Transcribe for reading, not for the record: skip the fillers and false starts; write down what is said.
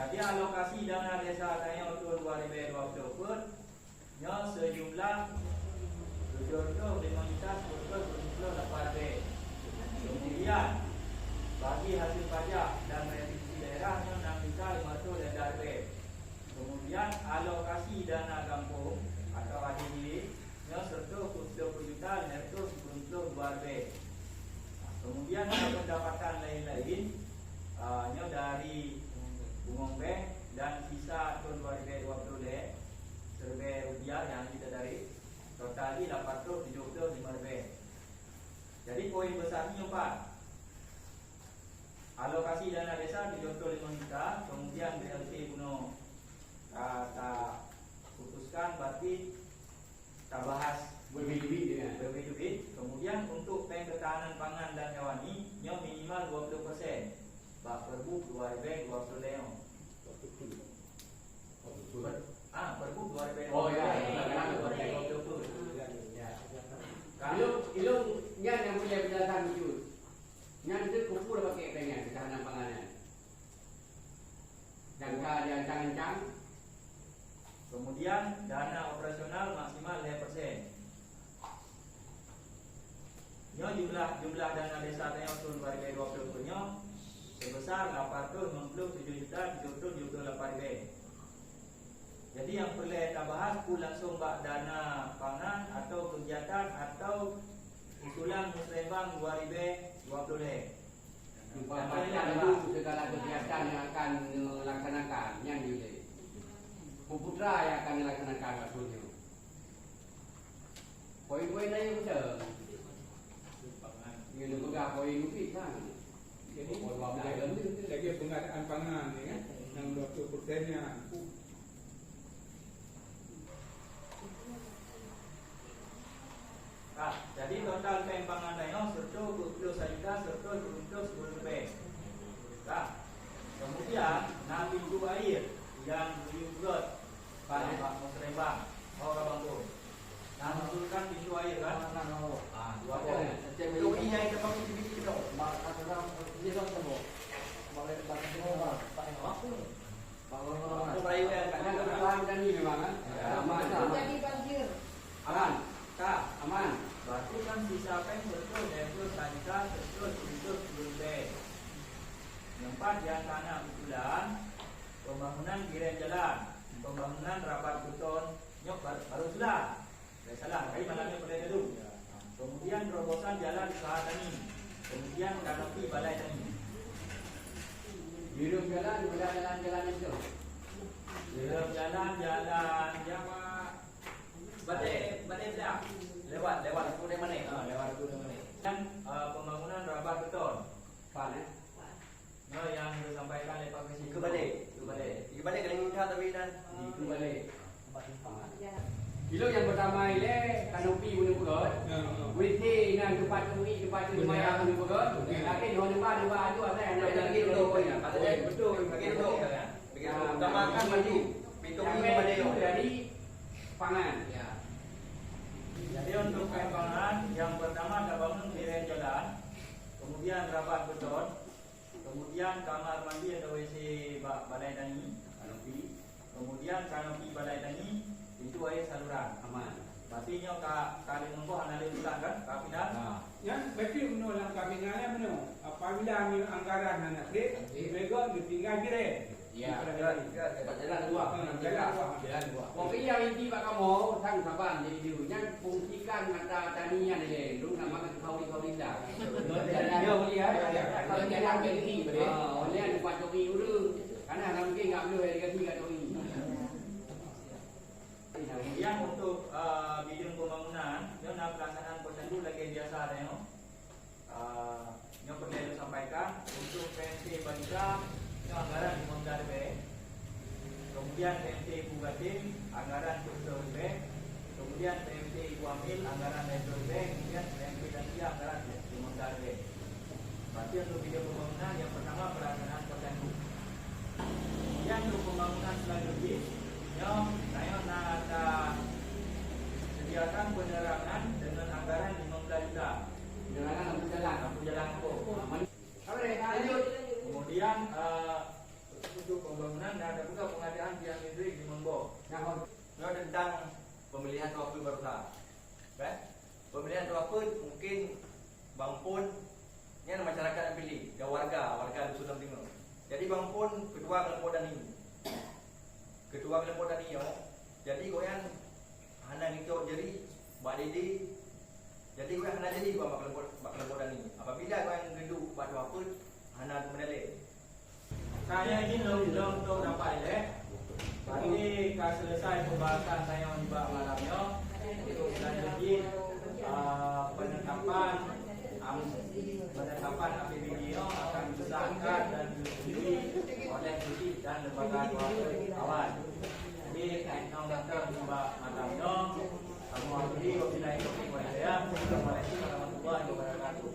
Jadi alokasi dana desa tahun 2020 pun nya sejumlah 705.10.8. Kemudian bagi hasil pajak dan restitusi daerah nya 6.500 Kemudian alokasi dana kampung atau ADD nya 120.910.2. Kemudian pendapatan lain-lain nya dari Bumong Bank dan sisa tahun 2020 Rp1 yang kita tarik total 875. Jadi poin besarnya Pak, alokasi dana desa 75 juta, kemudian BLT kuno tak putuskan berarti tak bahas berbeda-beda. Kemudian untuk bank ketahanan pangan dan hewani nya minimal 20%. Bak Perbu 2020. Perbu 2020. Oh ya. Ilung yang punya penjelasan itu. Yang itu kumpul pakai dengan ketahanan panganan. Jangka yang cancang. Kemudian dana operasional maksimal 5%. Nya jumlah dana desa tahun 2020 nya sebesar 897.778. Jadi yang perlu kita bahas langsung bak dana pangan atau kegiatan atau usulan Musrembang 2020. Umpamanya dulu segala kegiatan yang akan dilaksanakan yang juga Puputra yang akan dilaksanakan maksudnya. Poin-poin lain betul. Ini juga poin lebih kan. Jadi lagi pengadaan pangan ya kan, yang 20%-nya. Jadi total pangan daerah serta 21.110 Rp10. Kemudian 6 pintu air yang diugat pada Pak Musrembang, orang Bangkong. Nah, menunjukkan pintu air kan? Dua orang. Itu ini yang kita pakai di sini dong. Ini dong semua. Boleh pakai semua. Pakai apa? Bangun perayu yang kadang Aman dan ini memang kan? Aman. Jadi banjir. Aman. Aman. Berarti kan sisa peng betul betul saja betul Rp. Empat yang tanah usulan pembangunan kiren jalan, pembangunan rapat beton, nyok baru sudah. Tidak salah, tapi malamnya pada dulu. Kemudian terobosan jalan usaha tani, kemudian kanopi balai tani. Hidup jalan itu. Hidup jalan Jawa. Badai dah. Lewat itu dari mana? Lewat itu dari mana? Dan pembangunan rapat beton. Yang disampaikan oleh Pak Presiden. Ke Badai kalau minta tapi dan Itu balik. Kilo yang pertama ini kanopi guna pegot. Witi dengan tempat lumayan guna pegot. Tapi dua itu ada yang lagi betul ya. Katanya betul lagi betul ya. Begitu utamakan maju. Pintu Badai dari pangan. Ya. Jadi untuk pangan yang pertama ada bangun kiren jalan, kemudian rapat beton, kemudian kamar mandi atau WC balai tani, kanopi, kemudian kanopi balai tani, itu air saluran Aman. Berarti nyo kali mengko analis ulang kan, kapinan. Yang betul menolak kabinannya benar. Apabila ambil anggaran anak mereka ditinggal kira. Ya. Jalan dua. Pokoknya yang inti Pak kamu sang saban jadi dulunya fungsikan mata tanian ini. Lu namakan kau linda. Dia melihat kalau dia ambil ini beri. Oleh ada buat topi dulu. Karena mungkin enggak perlu harga 3 topi. Kemudian untuk bidang pembangunan, nyo nak pelaksanaan prosedur lagi biasa ada nyo. Nyo perlu sampaikan untuk PNC Balita anggaran di Rp. Kemudian PMT Ibu Batin anggaran Rp. Kemudian PMT Ibu Amil anggaran Rp. Kemudian PMT Dansia anggaran di Rp. Berarti untuk bidang pembangunan yang pertama pelaksanaan prosedur. Kemudian untuk pembangunan selanjutnya, saya ada sediakan penerangan dengan anggaran 15 juta. Penerangan lampu jalan. Lampu jalan. Lanjut. Kemudian untuk pembangunan dan ada juga pengadaan tiang listrik di Mongbong. Nó tentang pemilihan tua pun berusaha. Kan? Pemilihan tua pun mungkin Bang Pun ni ada masyarakat yang pilih, dan warga Dusun Dalam Timur. Jadi Bang Pun ketua kelembagaan ini. Ketua kelembagaan ini, jadi goyan hana ngikut jadi Mbak Didi. Jadi goyan hana jadi gua kelembagaan ini. Apabila goyan geduk batu apa, hana menelek. Saya ingin untuk dapat Tadi selesai pembahasan saya juga malamnya untuk selanjutnya penetapan APBD akan disahkan dan disetujui oleh Budi dan lembaga kawan. Jadi kita datang jumpa malamnya. Kamu Budi, wabillahi taufiq wal hidayah. Assalamualaikum warahmatullahi wabarakatuh.